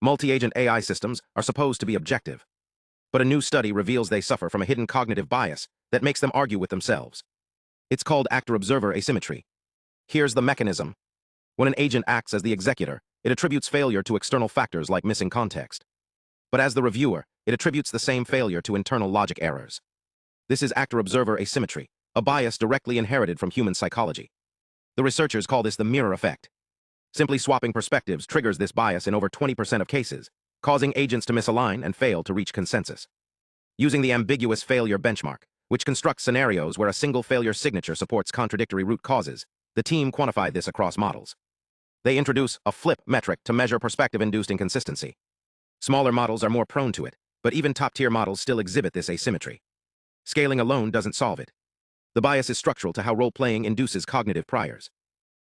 Multi-agent AI systems are supposed to be objective, but a new study reveals they suffer from a hidden cognitive bias that makes them argue with themselves. It's called Actor-Observer Asymmetry. Here's the mechanism. When an agent acts as the executor, it attributes failure to external factors like missing context. But as the reviewer, it attributes the same failure to internal logic errors. This is Actor-Observer Asymmetry, a bias directly inherited from human psychology. The researchers call this the mirror effect. Simply swapping perspectives triggers this bias in over 20% of cases, causing agents to misalign and fail to reach consensus. Using the Ambiguous Failure Benchmark, which constructs scenarios where a single failure signature supports contradictory root causes, the team quantified this across models. They introduce a flip metric to measure perspective-induced inconsistency. Smaller models are more prone to it, but even top-tier models still exhibit this asymmetry. Scaling alone doesn't solve it. The bias is structural to how role-playing induces cognitive priors.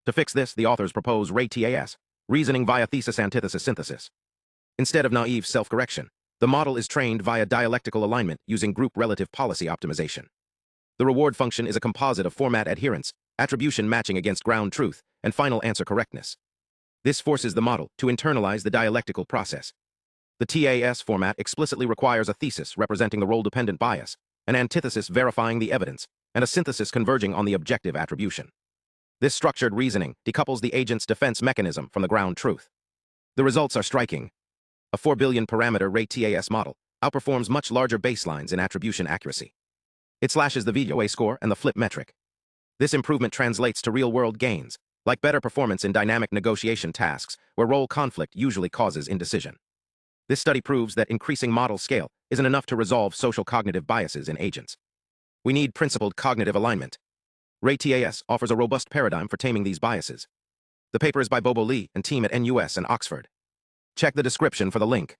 To fix this, the authors propose ReTAS, reasoning via Thesis-Antithesis-Synthesis. Instead of naive self-correction, the model is trained via dialectical alignment using group relative policy optimization. The reward function is a composite of format adherence, attribution matching against ground truth, and final answer correctness. This forces the model to internalize the dialectical process. The TAS format explicitly requires a thesis representing the role-dependent bias, an antithesis verifying the evidence, and a synthesis converging on the objective attribution. This structured reasoning decouples the agent's defense mechanism from the ground truth. The results are striking. A 4 billion parameter ReTAS model outperforms much larger baselines in attribution accuracy. It slashes the VOA score and the flip metric. This improvement translates to real-world gains, like better performance in dynamic negotiation tasks where role conflict usually causes indecision. This study proves that increasing model scale isn't enough to resolve social cognitive biases in agents. We need principled cognitive alignment. ReTAS offers a robust paradigm for taming these biases. The paper is by Bobo Lee and team at NUS and Oxford. Check the description for the link.